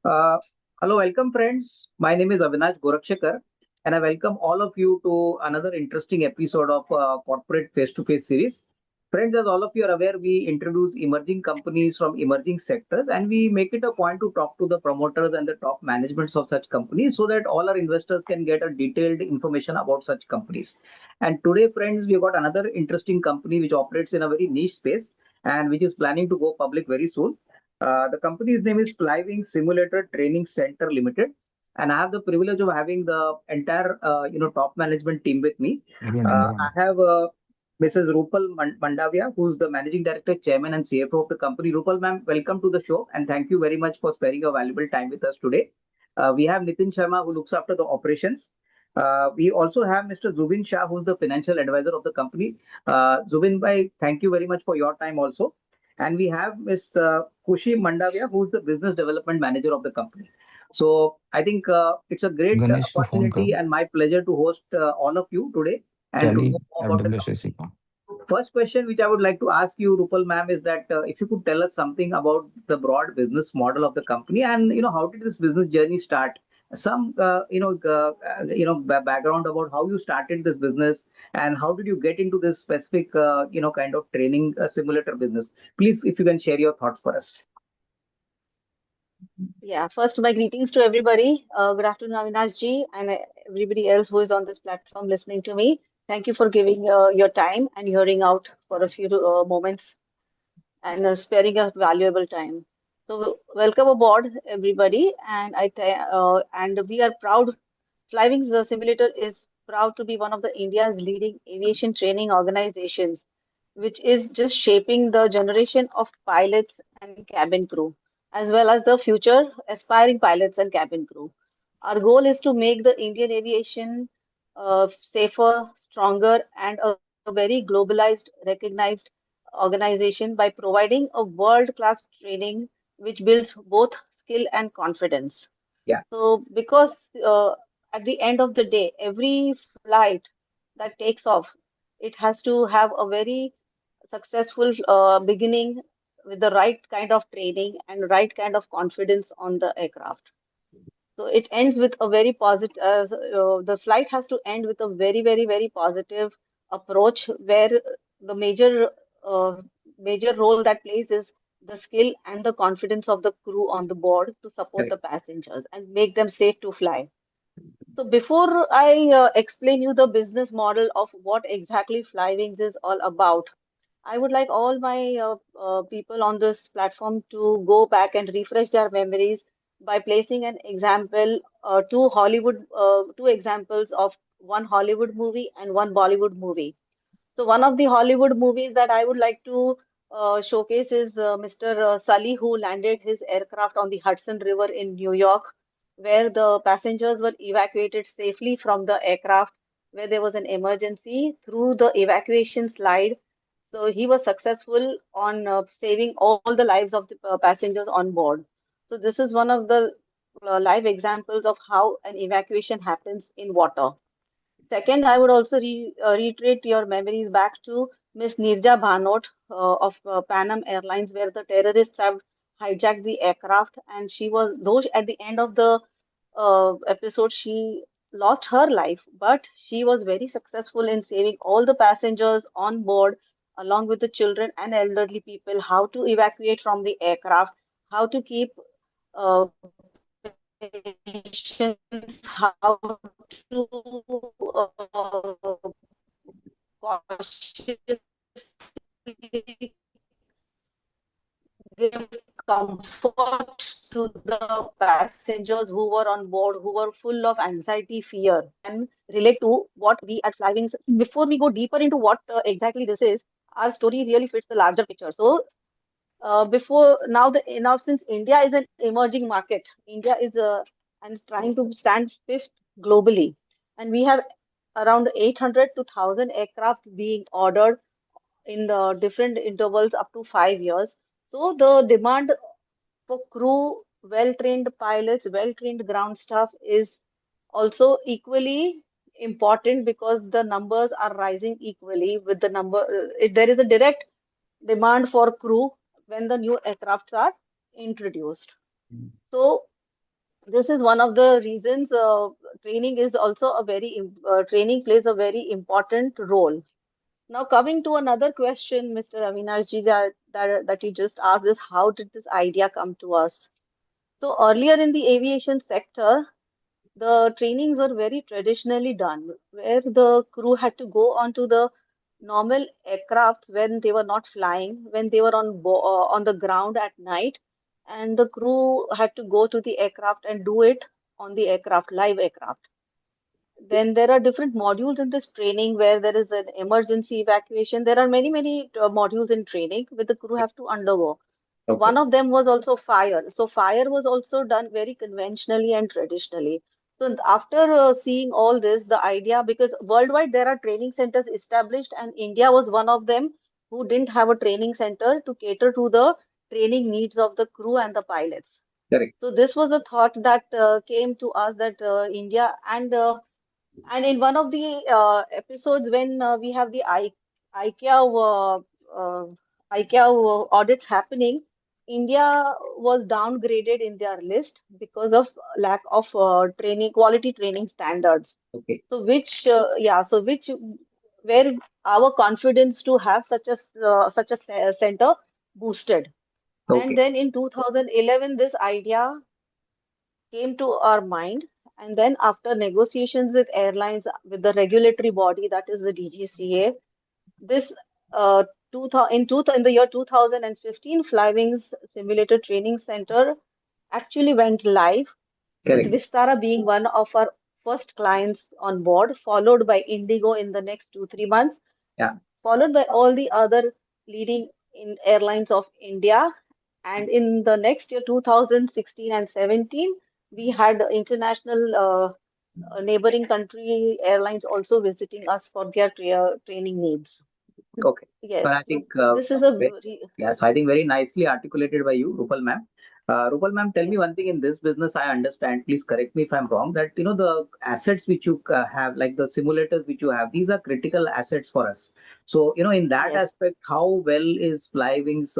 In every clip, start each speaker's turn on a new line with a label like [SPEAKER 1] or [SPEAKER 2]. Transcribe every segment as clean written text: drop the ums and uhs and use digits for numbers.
[SPEAKER 1] Uh, Hello, welcome friends. My name is Avinash Gorakshekar, and I welcome all of you to another interesting episode of Corporate Face-to-Face series. Friends, as all of you are aware, we introduce emerging companies from emerging sectors, and we make it a point to talk to the promoters and the top managements of such companies so that all our investors can get a detailed information about such companies. And today, friends, we have got another interesting company which operates in a very niche space and which is planning to go public very soon. The company's name is Flywings Simulator Training Center Limited, and I have the privilege of having the entire top management team with me. I have Mrs. Rupal Mandavia, who's the Managing Director, Chairman, and CFO of the company. Rupal, ma'am, welcome to the show, and thank you very much for sparing your valuable time with us today. We have Nitin Sharma, who looks after the operations. We also have Mr. Zubin Shah, who's the financial advisor of the company. Zubin bhai, thank you very much for your time also. And we have Ms. Kushi Mandavia, who's the business development manager of the company. So I think it's a great
[SPEAKER 2] Ganesh को phone
[SPEAKER 1] opportunity
[SPEAKER 2] करो
[SPEAKER 1] and my pleasure to host all of you today and to
[SPEAKER 2] tally
[SPEAKER 1] know more about the company.
[SPEAKER 2] FWSC का
[SPEAKER 1] First question, which I would like to ask you, Rupal ma'am, is that if you could tell us something about the broad business model of the company, and how did this business journey start? Some background about how you started this business and how did you get into this specific kind of training simulator business. Please, if you can share your thoughts for us.
[SPEAKER 3] Yeah, first, my greetings to everybody. Good afternoon, Avinash ji, and everybody else who is on this platform listening to me. Thank you for giving your time and hearing out for a few moments and sparing us valuable time. So, welcome aboard, everybody. And we are proud. Flywings Simulator is proud to be one of the India's leading aviation training organizations, which is just shaping the generation of pilots and cabin crew, as well as the future aspiring pilots and cabin crew. Our goal is to make the Indian aviation safer, stronger, and a very globalized, recognized organization by providing a world-class training which builds both skill and confidence.
[SPEAKER 1] Yeah,
[SPEAKER 3] So, because at the end of the day, every flight that takes off, it has to have a very successful beginning with the right kind of training and right kind of confidence on the aircraft. So it ends with a very positive, the flight has to end with a very, very, very positive approach where the uh, major role that plays is the skill and the confidence of the crew on the board to support
[SPEAKER 1] correct.
[SPEAKER 3] the passengers and make them safe to fly. So before I explain you the business model of what exactly Flywings is all about, I would like all my people on this platform to go back and refresh their memories by placing an example, two examples of one Hollywood movie and one Bollywood movie. So one of the Hollywood movies that I would like to showcase is Mr. Sully, who landed his aircraft on the Hudson River in New York, where the passengers were evacuated safely from the aircraft, where there was an emergency through the evacuation slide. So he was successful on saving all the lives of the passengers on board. So this is one of the live examples of how an evacuation happens in water. Second, I would also reiterate your memories back to Miss Nirja Bhanot of Pan Am Airlines, where the terrorists have hijacked the aircraft, and she was, though at the end of the episode, she lost her life, but she was very successful in saving all the passengers on board, along with the children and elderly people, how to evacuate from the aircraft, how to keep patients, how to cautiously give comfort to the passengers who were on board, who were full of anxiety, fear, and relate to what we at Flywings. Before we go deeper into what exactly this is, our story really fits the larger picture. So, before now, now since India is an emerging market, India is and is trying to stand fifth globally, and we have around 800 to 1,000 aircraft being ordered in the different intervals up to 5 years. So the demand for crew, well-trained pilots, well-trained ground staff is also equally important because the numbers are rising equally with the number. There is a direct demand for crew when the new aircrafts are introduced. So This is one of the reasons training is also training plays a very important role. Now, coming to another question, Mr. Avinash ji, that you just asked is how did this idea come to us? So earlier in the aviation sector, the trainings were very traditionally done, where the crew had to go onto the normal aircrafts when they were not flying, when they were on the ground at night, and the crew had to go to the aircraft and do it on the aircraft, live aircraft. Then there are different modules in this training where there is an emergency evacuation. There are many modules in training where the crew have to undergo. So
[SPEAKER 1] Okay.
[SPEAKER 3] one of them was also fire. So fire was also done very conventionally and traditionally. So after seeing all this, the idea, because worldwide there are training centers established, and India was one of them who didn't have a training center to cater to the training needs of the crew and the pilots.
[SPEAKER 1] Correct.
[SPEAKER 3] So this was a thought that came to us that India and in one of the episodes when we have the ICAO audits happening, India was downgraded in their list because of lack of quality training standards.
[SPEAKER 1] Okay.
[SPEAKER 3] So which where our confidence to have such a center boosted. And
[SPEAKER 1] Okay.
[SPEAKER 3] then in 2011, this idea came to our mind. And then, after negotiations with airlines, with the regulatory body, that is the DGCA, this in the year 2015, Flywings Simulator Training Center actually went live, with
[SPEAKER 1] Correct.
[SPEAKER 3] Vistara being one of our first clients on board, followed by Indigo in the next 2-3 months,
[SPEAKER 1] Yeah.
[SPEAKER 3] followed by all the other leading in airlines of India. And in the next year, 2016 and 17, we had international neighboring country airlines also visiting us for their training needs.
[SPEAKER 1] Okay. Well,
[SPEAKER 3] Yes,
[SPEAKER 1] I
[SPEAKER 3] so
[SPEAKER 1] think
[SPEAKER 3] this is a
[SPEAKER 1] very, yes, I think very nicely articulated by you, Rupal ma'am. Rupal ma'am, tell me
[SPEAKER 3] yes,
[SPEAKER 1] one thing in this business. I understand. Please correct me if I'm wrong. That the assets which you have, like the simulators which you have, these are critical assets for us. So in that
[SPEAKER 3] yes.
[SPEAKER 1] aspect, how well is Flywings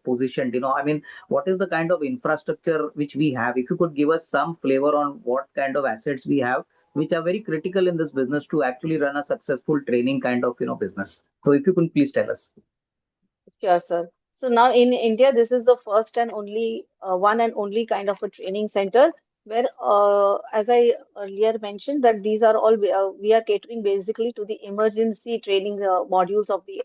[SPEAKER 1] positioned? I mean, what is the kind of infrastructure which we have? If you could give us some flavor on what kind of assets we have, which are very critical in this business to actually run a successful training kind of business. So if you could please tell us.
[SPEAKER 3] Sure, sir. So now in India, this is the first and only one and only kind of a training center where, as I earlier mentioned, that these are all we are catering basically to the emergency training modules of the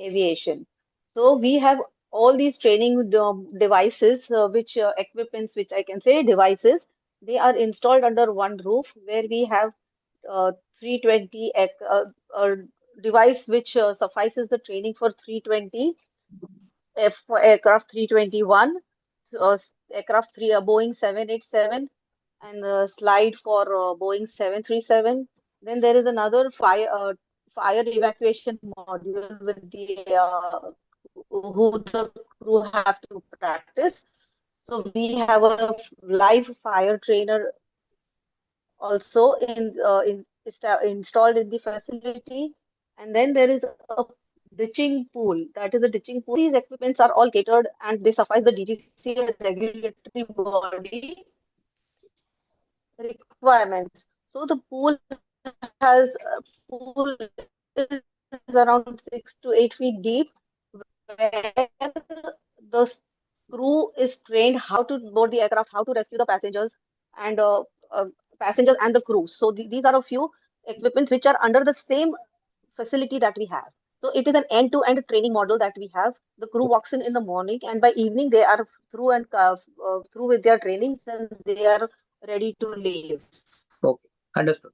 [SPEAKER 3] aviation. So we have all these training devices, which equipments, which I can say devices, they are installed under one roof where we have 320 device which suffices the training for 320 F for aircraft 321, aircraft 3 Boeing 787, and slide for Boeing 737. Then there is another fire evacuation module with the who the crew have to practice. So we have a live fire trainer also installed in the facility. And then there is a ditching pool. That is a ditching pool. These equipments are all catered and they suffice the DGC regulatory body requirements. So the pool pool is around 6 to 8 feet deep, where the crew is trained how to board the aircraft, how to rescue the and uh, passengers and the crew. So these are a few equipments which are under the same facility that we have. So it is an end-to-end training model that we have. The crew walks in the morning, and by evening they are through with their trainings and they are ready to leave.
[SPEAKER 1] Okay, understood.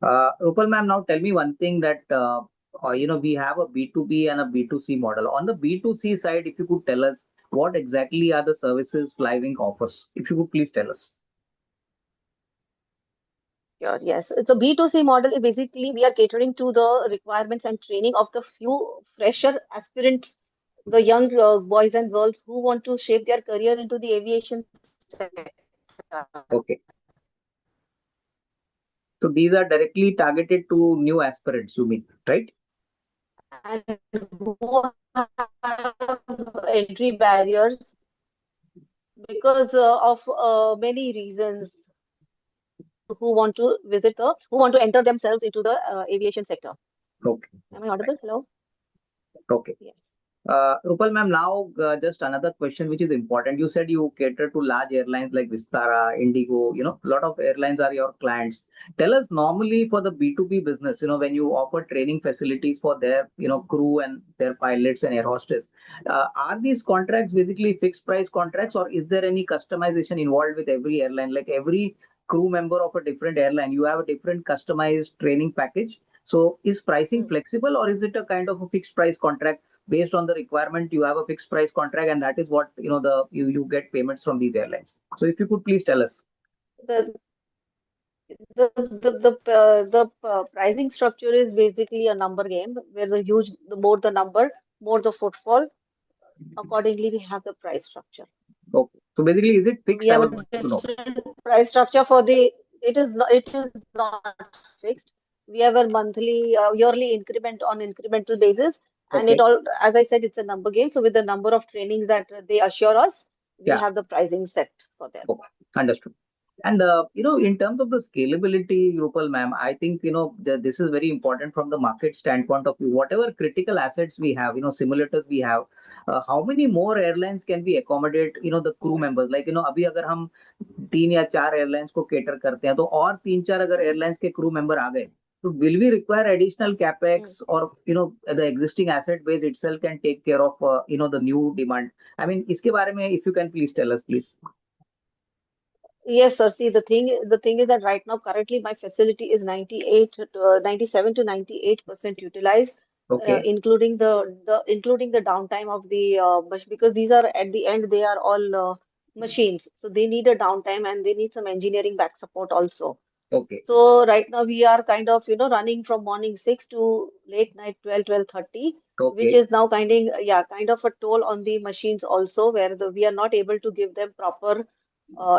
[SPEAKER 1] Rupal ma'am, now tell me one thing that we have a B2B and a B2C model. On the B2C side, if you could tell us what exactly are the services Flywing offers, if you could please tell us.
[SPEAKER 3] Sure, yes. The B2C model is basically we are catering to the requirements and training of the few fresher aspirants, the young boys and girls who want to shape their career into the aviation sector
[SPEAKER 1] Okay, so these are directly targeted to new aspirants, you mean, right?
[SPEAKER 3] and who have entry barriers because of many reasons who want to visit the who want to enter themselves into the aviation sector.
[SPEAKER 1] Okay.
[SPEAKER 3] Am I audible? Hello?
[SPEAKER 1] Okay.
[SPEAKER 3] Yes.
[SPEAKER 1] Rupal ma'am, now just another question which is important. You said you cater to large airlines like Vistara, Indigo, a lot of airlines are your clients. Tell us normally for the B2B business, when you offer training facilities for their, crew and their pilots and air hostess, are these contracts basically fixed price contracts or is there any customization involved with every airline? Like every crew member of a different airline, you have a different customized training package. So is pricing
[SPEAKER 3] Hmm.
[SPEAKER 1] flexible or is it a kind of a fixed price contract? Based on the requirement you have a fixed price contract and that is what you get payments from these airlines. So if you could please tell us.
[SPEAKER 3] The the pricing structure is basically a number game where the more the number, more the footfall. Accordingly, we have the price structure.
[SPEAKER 1] Okay, so basically is it
[SPEAKER 3] So we
[SPEAKER 1] fixed? I
[SPEAKER 3] have a
[SPEAKER 1] was wanting to know.
[SPEAKER 3] different price structure for the. It is not fixed. We have a monthly, yearly increment on incremental basis, and it
[SPEAKER 1] Okay.
[SPEAKER 3] all, as I said, it's a number game. So with the number of trainings that they assure us, we
[SPEAKER 1] Yeah.
[SPEAKER 3] have the pricing set for them.
[SPEAKER 1] Okay. Understood. And in terms of the scalability, Rupal ma'am, I think this is very important from the market standpoint of view. Whatever critical assets we have, simulators we have, how many more airlines can we accommodate? The crew members. Like अभी अगर हम 3 या 4 airlines को cater करते हैं तो और 3-4 अगर एयरलाइंस के क्रू मेंबर आ गए तो will we require additional
[SPEAKER 3] Hmm.
[SPEAKER 1] capex or the existing asset base itself can take care of the new demand. I mean इसके बारे में if you can please tell us please.
[SPEAKER 3] Yes, sir. See, the thing is that right now, currently, my facility is 97 to 98% utilized,
[SPEAKER 1] Okay.
[SPEAKER 3] including the downtime of the because these are at the end they are all machines, so they need a downtime and they need some engineering back support also.
[SPEAKER 1] Okay.
[SPEAKER 3] So right now we are kind of running from morning 6 to late night 12:30, which
[SPEAKER 1] Okay.
[SPEAKER 3] is now kind of a toll on the machines also, where we are not able to give them proper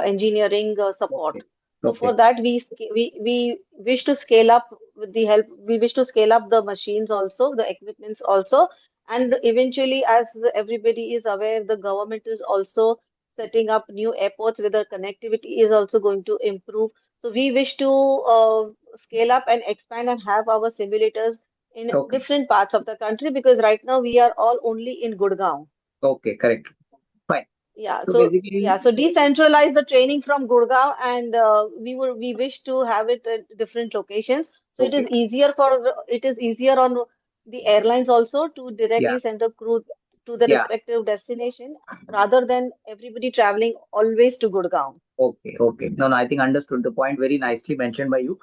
[SPEAKER 3] engineering support.
[SPEAKER 1] Okay.
[SPEAKER 3] So for
[SPEAKER 1] Okay.
[SPEAKER 3] that we wish to scale up with the help. We wish to scale up the machines also, the equipments also, and eventually, as everybody is aware, the government is also setting up new airports where the connectivity is also going to improve. So we wish to scale up and expand and have our simulators in
[SPEAKER 1] Okay.
[SPEAKER 3] different parts of the country because right now we are all only in Gurgaon.
[SPEAKER 1] Okay. Correct. Fine.
[SPEAKER 3] Yeah,
[SPEAKER 1] So
[SPEAKER 3] so
[SPEAKER 1] basically,
[SPEAKER 3] yeah, so decentralize the training from Gurgaon, and we wish to have it at different locations. So
[SPEAKER 1] okay.
[SPEAKER 3] it is easier on the airlines also to
[SPEAKER 1] Yeah.
[SPEAKER 3] directly send the crew to the
[SPEAKER 1] Yeah.
[SPEAKER 3] respective destination rather than everybody traveling always to Gurgaon.
[SPEAKER 1] Okay, okay. No, no, I think understood the point very nicely mentioned by you.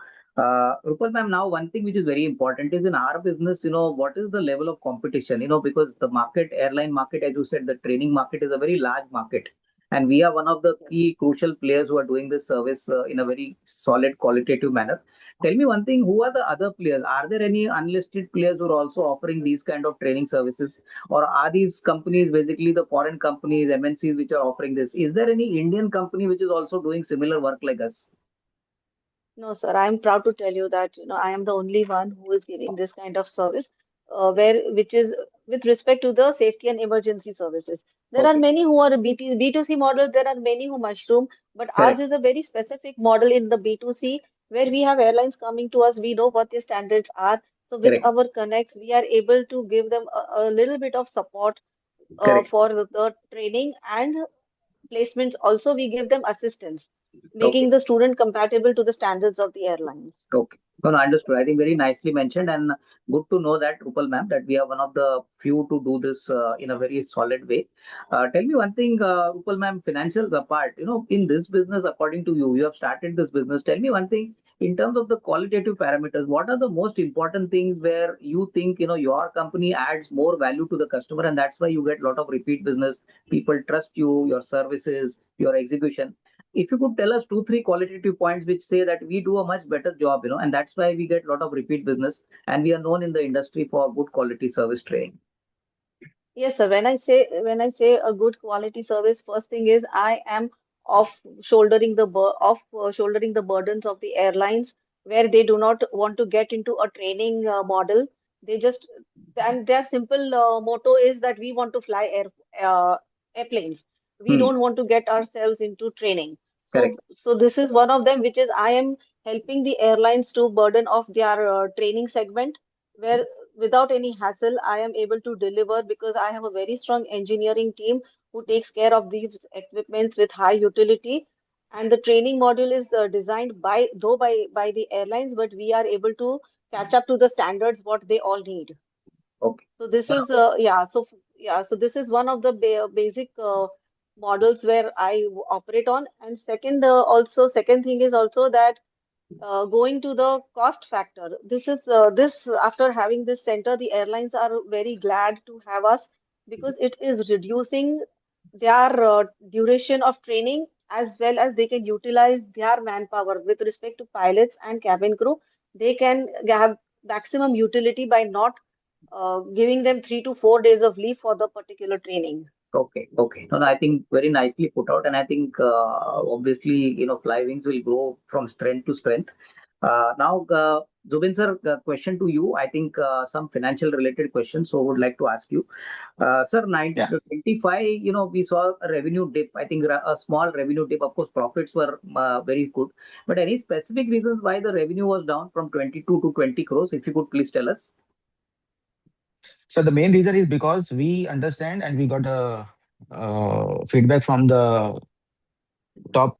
[SPEAKER 1] Rupal ma'am, now one thing which is very important is in our business, what is the level of competition? Because the market, airline market, as you said, the training market is a very large market. And we are one of the
[SPEAKER 3] Yes.
[SPEAKER 1] key crucial players who are doing this service in a very solid qualitative manner. Tell me one thing, who are the other players? Are there any unlisted players who are also offering these kind of training services? Or are these companies basically the foreign companies, MNCs, which are offering this? Is there any Indian company which is also doing similar work like us?
[SPEAKER 3] No, sir, I am proud to tell you that I am the only one who is giving this kind of service, which is with respect to the safety and emergency services. There are
[SPEAKER 1] Okay,
[SPEAKER 3] many who are B2C model, there are many who mushroom, but ours
[SPEAKER 1] correct,
[SPEAKER 3] is a very specific model in the B2C where we have airlines coming to us, we know what their standards are. So with
[SPEAKER 1] correct,
[SPEAKER 3] our connects, we are able to give them a little bit of support
[SPEAKER 1] correct.
[SPEAKER 3] for the training and placements. Also, we give them assistance,
[SPEAKER 1] Okay.
[SPEAKER 3] making the student compatible to the standards of the airlines.
[SPEAKER 1] Okay. No, no, understood. I think very nicely mentioned and good to know that, Rupal ma'am, that we are one of the few to do this in a very solid way. Tell me one thing, Rupal ma'am, financials apart, in this business, according to you, you have started this business. Tell me one thing, in terms of the qualitative parameters, what are the most important things where you think, your company adds more value to the customer and that's why you get a lot of repeat business. People trust you, your services, your execution. If you could tell us 2 3 qualitative points which say that we do a much better job, and that's why we get a lot of repeat business and we are known in the industry for good quality service training.
[SPEAKER 3] Yes, sir. When I say a good quality service, first thing is I am shouldering the burdens of the airlines where they do not want to get into a training model. They just and their simple motto is that we want to fly airplanes. we
[SPEAKER 1] Hmm.
[SPEAKER 3] don't want to get ourselves into training.
[SPEAKER 1] Correct.
[SPEAKER 3] So this is one of them, which is I am helping the airlines to burden off their training segment, where without any hassle, I am able to deliver because I have a very strong engineering team who takes care of these equipments with high utility. And the training module is designed by the airlines, but we are able to catch up to the standards what they all need.
[SPEAKER 1] Okay.
[SPEAKER 3] So this
[SPEAKER 1] Now,
[SPEAKER 3] is so this is one of the basic models where operate on. And second thing is also that going to the cost factor. This after having this center, the airlines are very glad to have us because it is reducing their duration of training as well as they can utilize their manpower with respect to pilots and cabin crew. They can have maximum utility by not giving them 3 to 4 days of leave for the particular training.
[SPEAKER 1] okay, okay. No, no, I think very nicely put out, and I think obviously Flywings will grow from strength to strength. Now, Zubin sir, question to you. I think some financial related questions. So, would like to ask you, sir.
[SPEAKER 2] Yeah.
[SPEAKER 1] 25. We saw a revenue dip. I think a small revenue dip. Of course, profits were very good. But any specific reasons why the revenue was down from 22 to 20 crores? If you could please tell us.
[SPEAKER 2] So the main reason is because we understand and we got a feedback from the top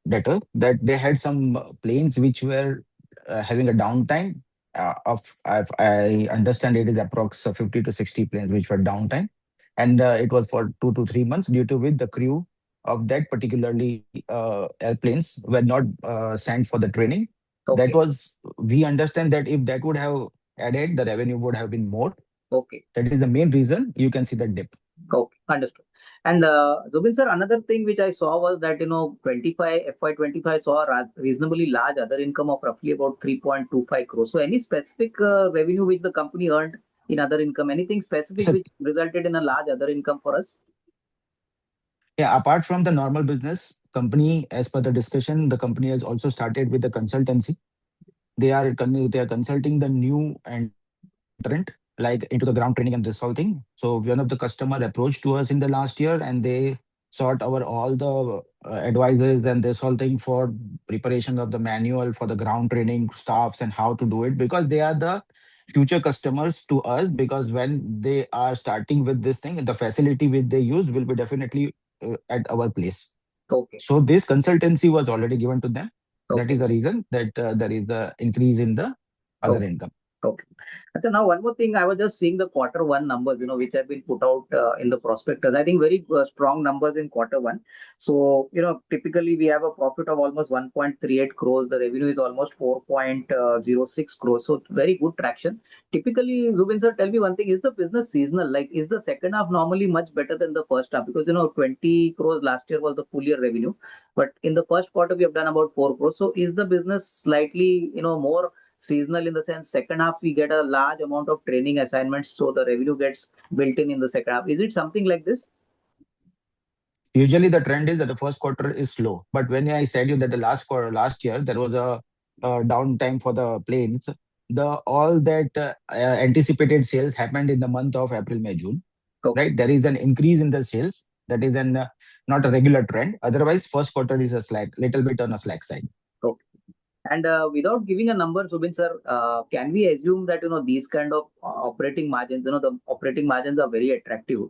[SPEAKER 2] debtor that they had some planes which were having a downtime I understand it is approx 50 to 60 planes which were downtime, and it was for 2 to 3 months, due to which the crew of that particularly airplanes were not sent for the training. That
[SPEAKER 1] Okay,
[SPEAKER 2] was, we understand that if that would have added, the revenue would have been more.
[SPEAKER 1] okay.
[SPEAKER 2] That is the main reason you can see the dip.
[SPEAKER 1] Okay, understood. And Zubin sir, another thing which I saw was that 25 FY25 saw a reasonably large other income of roughly about 3.25 crores. So any specific revenue which the company earned in other income? Anything specific
[SPEAKER 2] So
[SPEAKER 1] which resulted in a large other income for us?
[SPEAKER 2] yeah, apart from the normal business, company, as per the discussion, the company has also started with the consultancy. They are consulting the new entrant, like into the ground training and this whole thing. So one of the customer approached to us in the last year, and they sought our all the advices and this whole thing for preparation of the manual for the ground training staffs and how to do it, because they are the future customers to us. Because when they are starting with this thing, the facility which they use will be definitely at our place.
[SPEAKER 1] Okay,
[SPEAKER 2] So this consultancy was already given to them. That is
[SPEAKER 1] okay,
[SPEAKER 2] the reason that there is the increase in the other
[SPEAKER 1] okay.
[SPEAKER 2] income.
[SPEAKER 1] Okay. So now one more thing, I was just seeing the quarter one numbers, which have been put out in the prospectus. I think very strong numbers in quarter one. So, typically we have a profit of almost 1.38 crores. The revenue is almost 4.06 crores. So very good traction. Typically, Zubin sir, tell me one thing, is the business seasonal? Like, is the second half normally much better than the first half? Because, 20 crores last year was the full year revenue. But in the first quarter, we have done about 4 crores. So is the business slightly, more seasonal in the sense second half we get a large amount of training assignments, so the revenue gets built in the second half? Is it something like this?
[SPEAKER 2] Usually the trend is that the first quarter is slow. But when I said you that the last quarter last year there was a downtime for the planes, the all that anticipated sales happened in the month of April, May, June.
[SPEAKER 1] Okay.
[SPEAKER 2] Right? There is an increase in the sales. That is an not a regular trend. Otherwise, first quarter is a slack, little bit on a slack side.
[SPEAKER 1] Okay. And without giving a number, Subin sir, can we assume that these kind of operating margins, the operating margins are very attractive,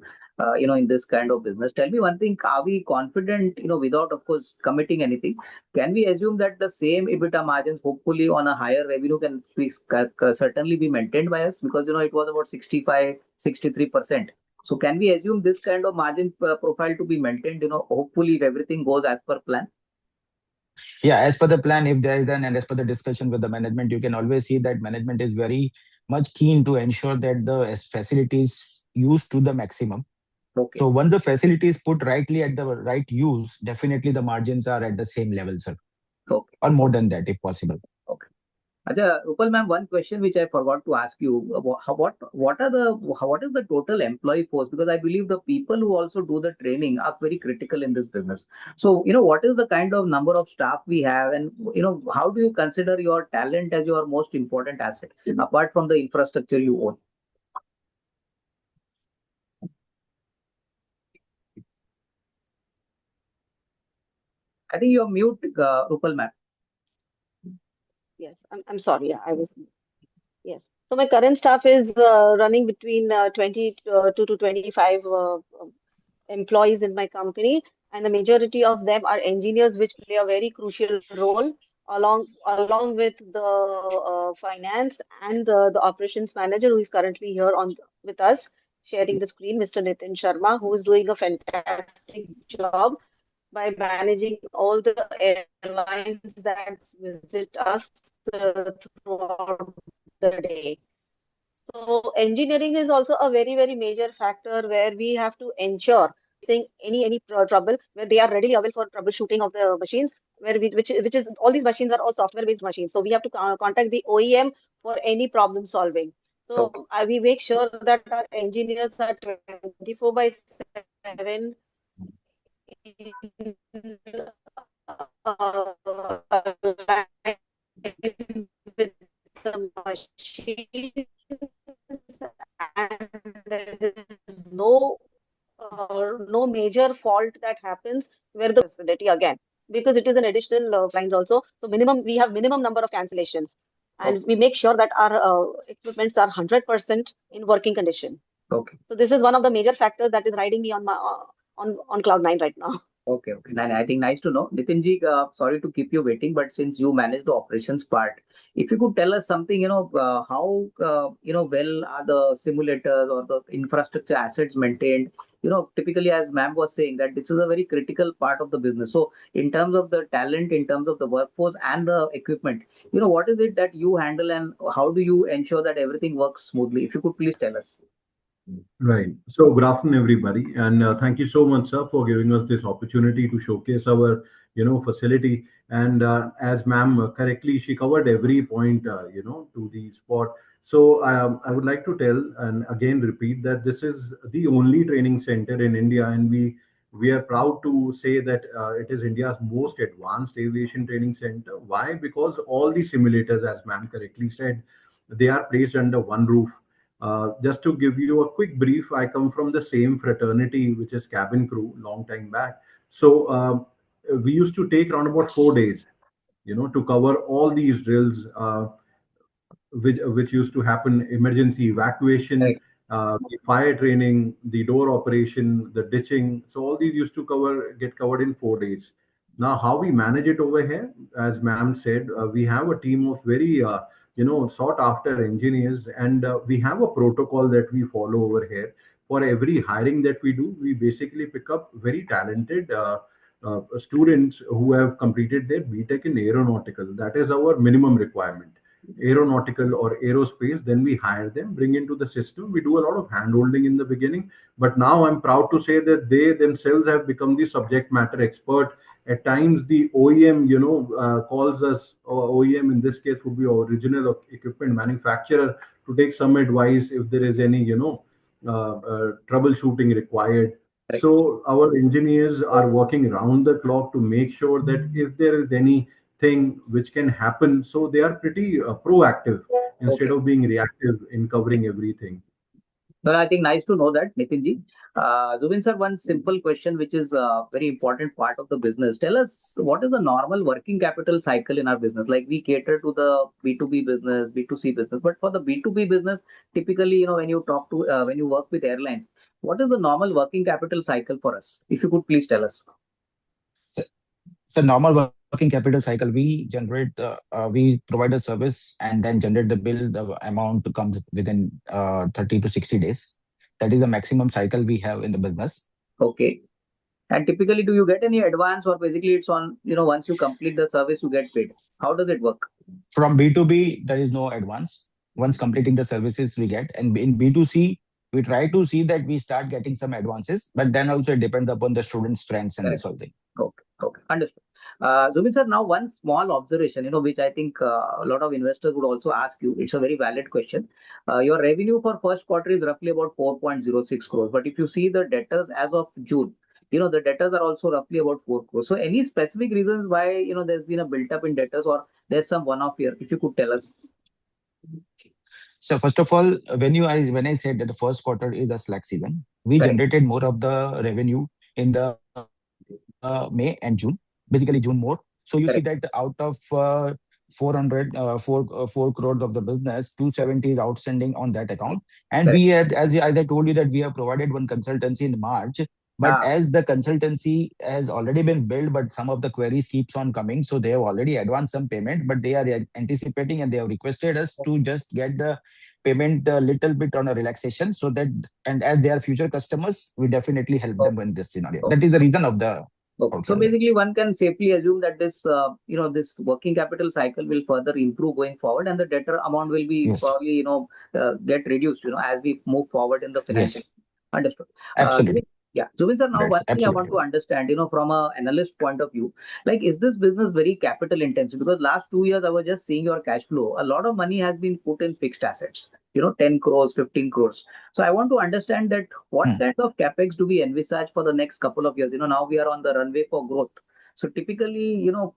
[SPEAKER 1] in this kind of business? Tell me one thing: are we confident, without of course committing anything, can we assume that the same EBITDA margins, hopefully on a higher revenue, can certainly be maintained by us? Because it was about 65, 63%. So can we assume this kind of margin profile to be maintained? Hopefully if everything goes as per plan.
[SPEAKER 2] Yeah, as per the plan, if there is an, and as per the discussion with the management, you can always see that management is very much keen to ensure that the facilities used to the maximum.
[SPEAKER 1] Okay.
[SPEAKER 2] So once the facility is put rightly at the right use, definitely the margins are at the same level, sir,
[SPEAKER 1] Okay.
[SPEAKER 2] or more than that if possible.
[SPEAKER 1] Okay. Acha, Rupal ma'am, one question which I forgot to ask you: what is the total employee force? Because I believe the people who also do the training are very critical in this business. So what is the kind of number of staff we have, and how do you consider your talent as your most important asset apart from the infrastructure you own? I think you're mute, Rupal ma'am.
[SPEAKER 3] Yes, I'm sorry. Yeah, I was. Yes. So my current staff is running between 22 to 25 employees in my company, and the majority of them are engineers, which play a very crucial role along with the finance and the operations manager who is currently here on with us sharing the screen, Mr. Nitin Sharma, who is doing a fantastic job by managing all the airlines that visit us throughout the day. So engineering is also a very, very major factor where we have to ensure any trouble where they are readily available for troubleshooting of the machines which is all these machines are all software based machines, so we have to contact the OEM for any problem solving.
[SPEAKER 1] Okay.
[SPEAKER 3] So we make sure that our engineers are 24/7 aligned with the machines, and there is no major fault that happens where the facility again, because it is an additional fines also. So minimum we have minimum number of cancellations, and
[SPEAKER 1] Okay.
[SPEAKER 3] we make sure that our equipments are 100% in working condition.
[SPEAKER 1] Okay.
[SPEAKER 3] So this is one of the major factors that is riding me on my on cloud nine right now.
[SPEAKER 1] Okay, okay. I think nice to know. Nitinji, sorry to keep you waiting, but since you manage the operations part, if you could tell us something, how, well are the simulators or the infrastructure assets maintained? Typically, as ma'am was saying, that this is a very critical part of the business. So, in terms of the talent, in terms of the workforce and the equipment, what is it that you handle and how do you ensure that everything works smoothly? If you could please tell us.
[SPEAKER 4] Right. So, good afternoon, everybody, and thank you so much, sir, for giving us this opportunity to showcase our, facility. And as ma'am correctly, she covered every point, to the spot. So, I would like to tell and again repeat that this is the only training center in India, and we are proud to say that it is India's most advanced aviation training center. Why? Because all the simulators, as ma'am correctly said, they are placed under one roof. Just to give you a quick brief, I come from the same fraternity, which is cabin crew, long time back. So we used to take around about 4 days, to cover all these drills. Which used to happen: emergency evacuation,
[SPEAKER 1] Right.
[SPEAKER 4] the fire training, the door operation, the ditching. So all these used to get covered in 4 days. Now, how we manage it over here, as ma'am said, we have a team of very sought after engineers, and we have a protocol that we follow over here. For every hiring that we do, we basically pick up very talented students who have completed their BTech in aeronautical. That is our minimum requirement, aeronautical or aerospace. Then we hire them, bring into the system. We do a lot of hand holding in the beginning, but now I'm proud to say that they themselves have become the subject matter expert. At times the OEM calls us, or OEM in this case would be original equipment manufacturer, to take some advice if there is any troubleshooting required.
[SPEAKER 1] Right.
[SPEAKER 4] So our engineers are working round the clock to make sure that if there is any thing which can happen, so they are pretty proactive instead
[SPEAKER 1] Okay.
[SPEAKER 4] of being reactive in covering everything.
[SPEAKER 1] Well, I think nice to know that, Nitinji. Zubin sir, one simple question, which is a very important part of the business. Tell us what is the normal working capital cycle in our business? Like we cater to the B2B business, B2C business, but for the B2B business, typically, when you work with airlines, what is the normal working capital cycle for us? If you could please tell us.
[SPEAKER 2] So normal working capital cycle, we provide a service and then generate the bill. The amount comes within 30 to 60 days. That is the maximum cycle we have in the business.
[SPEAKER 1] Okay. And typically, do you get any advance or basically it's on, once you complete the service, you get paid? How does it work?
[SPEAKER 2] From B2B, there is no advance. Once completing the services, we get. And in B2C, we try to see that we start getting some advances, but then also it depends upon the student's strengths and this
[SPEAKER 1] Correct.
[SPEAKER 2] whole thing.
[SPEAKER 1] Okay, okay, understood. Zubin sir, now one small observation, which I think a lot of investors would also ask you. It's a very valid question. Your revenue for first quarter is roughly about 4.06 crores, but if you see the debtors as of June, the debtors are also roughly about 4 crores. So any specific reasons why, there's been a built up in debtors or there's some one-off here, if you could tell us.
[SPEAKER 2] So first of all, when I said that the first quarter is a slack season, we
[SPEAKER 1] Correct.
[SPEAKER 2] generated more of the revenue in the May and June. basically June more. So you
[SPEAKER 1] Correct.
[SPEAKER 2] see that out of 4 crores of the business, 270 is outstanding on that account. And
[SPEAKER 1] Correct.
[SPEAKER 2] we had, as I told you, that we have provided one consultancy in March. But
[SPEAKER 1] Ah,
[SPEAKER 2] as the consultancy has already been billed, but some of the queries keeps on coming, so they have already advanced some payment, but they are anticipating and they have requested us to just get the payment a little bit on a relaxation, so that, and as they are future customers, we definitely help them
[SPEAKER 1] okay.
[SPEAKER 2] in this scenario.
[SPEAKER 1] Okay.
[SPEAKER 2] That is the reason of the
[SPEAKER 1] Okay. So
[SPEAKER 2] outstanding.
[SPEAKER 1] basically, one can safely assume that this, this working capital cycle will further improve going forward, and the debtor amount will be
[SPEAKER 2] Yes,
[SPEAKER 1] probably, get reduced, as we move forward in the financial.
[SPEAKER 2] yes,
[SPEAKER 1] Understood.
[SPEAKER 2] absolutely.
[SPEAKER 1] Zubin, yeah, Zubin sir, now
[SPEAKER 2] That's
[SPEAKER 1] one thing I
[SPEAKER 2] absolutely
[SPEAKER 1] want to
[SPEAKER 2] right.
[SPEAKER 1] understand, from a analyst point of view, like, is this business very capital intensive? Because last 2 years, I was just seeing your cash flow. A lot of money has been put in fixed assets, 10 crores, 15 crores. So I want to understand that what
[SPEAKER 2] Hmm.
[SPEAKER 1] kind of capex do we envisage for the next couple of years? Now we are on the runway for growth. So typically, will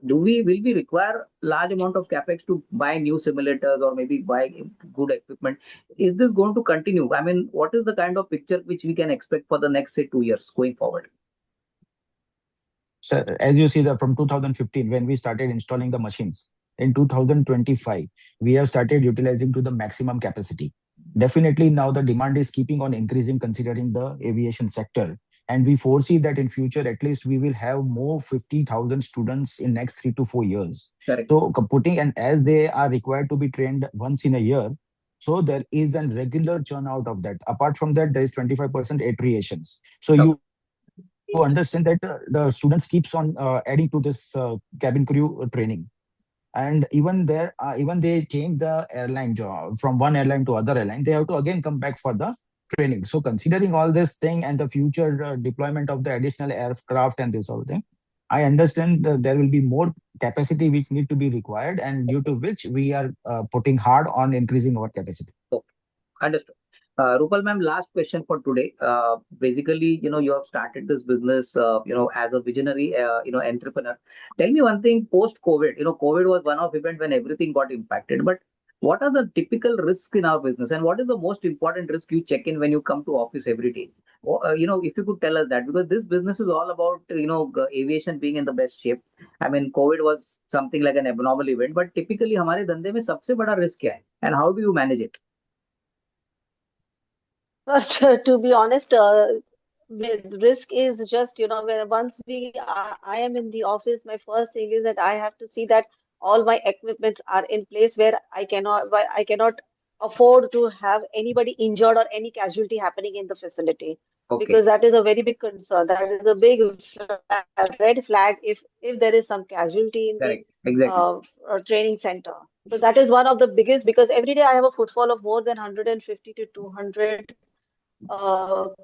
[SPEAKER 1] we require large amount of capex to buy new simulators or maybe buy good equipment? Is this going to continue? I mean, what is the kind of picture which we can expect for the next, say, 2 years going forward?
[SPEAKER 2] So as you see that from 2015, when we started installing the machines, in 2025, we have started utilizing to the maximum capacity. Definitely now the demand is keeping on increasing considering the aviation sector. And we foresee that in future, at least we will have more 50,000 students in next 3 to 4 years.
[SPEAKER 1] Correct.
[SPEAKER 2] So putting, and as they are required to be trained once in a year, so there is a regular churn out of that. Apart from that, there is 25% attritions. So
[SPEAKER 1] Okay.
[SPEAKER 2] you understand that the students keeps on adding to this cabin crew training. And even there, even they change the airline job from one airline to other airline, they have to again come back for the training. So considering all this thing and the future deployment of the additional aircraft and this whole thing, I understand that there will be more capacity which need to be required, and due to which we are putting hard on increasing our capacity.
[SPEAKER 1] Okay. Understood. Rupal ma'am, last question for today. Basically, you have started this business, as a visionary, entrepreneur. Tell me one thing, post-COVID, COVID was one of event when everything got impacted. But what are the typical risks in our business, and what is the most important risk you check in when you come to office every day? If you could tell us that, because this business is all about, aviation being in the best shape. I mean, COVID was something like an abnormal event, but typically, हमारे धंधे में सबसे बड़ा risk क्या है, and how do you manage it?
[SPEAKER 3] First, to be honest, with risk is just, when once I am in the office, my first thing is that I have to see that all my equipments are in place where I cannot afford to have anybody injured or any casualty happening in the facility,
[SPEAKER 1] Okay.
[SPEAKER 3] because that is a very big concern. That is a big red flag if there is some casualty in the
[SPEAKER 1] Correct. Exactly.
[SPEAKER 3] training center. So that is one of the biggest, because every day I have a footfall of more than 150 to 200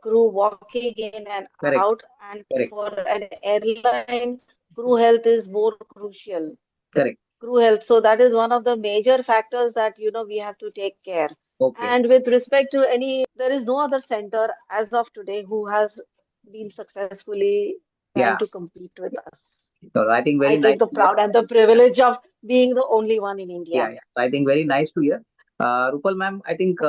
[SPEAKER 3] crew walking in and
[SPEAKER 1] Correct.
[SPEAKER 3] out, and
[SPEAKER 1] Correct.
[SPEAKER 3] for an airline, crew health is more crucial.
[SPEAKER 1] Correct.
[SPEAKER 3] Crew health. So that is one of the major factors that we have to take care.
[SPEAKER 1] Okay.
[SPEAKER 3] And with respect to there is no other center as of today who has been successfully trying
[SPEAKER 1] Yeah.
[SPEAKER 3] to compete with us.
[SPEAKER 1] So I think
[SPEAKER 3] I
[SPEAKER 1] very nice
[SPEAKER 3] take the
[SPEAKER 1] to hear.
[SPEAKER 3] proud and the privilege of being the only one in
[SPEAKER 1] Yeah.
[SPEAKER 3] India.
[SPEAKER 1] Yeah. I think very nice to hear. Rupal ma'am, I think,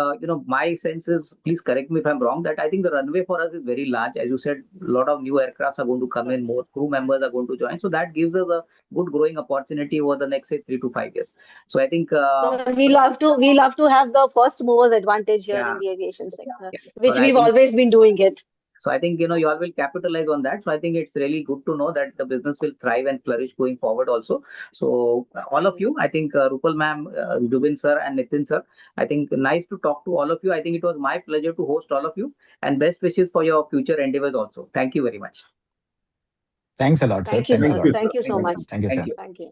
[SPEAKER 1] my sense is, please correct me if I'm wrong, that I think the runway for us is very large. As you said, a lot of new aircrafts are going to come in, more crew members are going to join. So that gives us a good growing opportunity over the next, say, 3 to 5 years. So I think,
[SPEAKER 3] So we love to have the first movers advantage here
[SPEAKER 1] yeah.
[SPEAKER 3] in the aviation sector,
[SPEAKER 1] Yeah. So
[SPEAKER 3] which
[SPEAKER 1] I
[SPEAKER 3] we've
[SPEAKER 1] think,
[SPEAKER 3] always been doing it.
[SPEAKER 1] so I think, you all will capitalize on that. So I think it's really good to know that the business will thrive and flourish going forward also. So all of
[SPEAKER 3] Yes.
[SPEAKER 1] you, I think, Rupal ma'am, Dubin sir and Nitin sir, I think nice to talk to all of you. I think it was my pleasure to host all of you, and best wishes for your future endeavors also. Thank you very much.
[SPEAKER 2] Thanks a lot, sir.
[SPEAKER 3] Thank you,
[SPEAKER 2] Thanks a
[SPEAKER 3] sir.
[SPEAKER 4] Thank
[SPEAKER 2] lot.
[SPEAKER 4] you, sir.
[SPEAKER 3] Thank you so
[SPEAKER 1] Thank
[SPEAKER 3] much.
[SPEAKER 1] you.
[SPEAKER 2] Thank you,
[SPEAKER 1] Thank
[SPEAKER 2] sir.
[SPEAKER 1] you.
[SPEAKER 3] Thank you.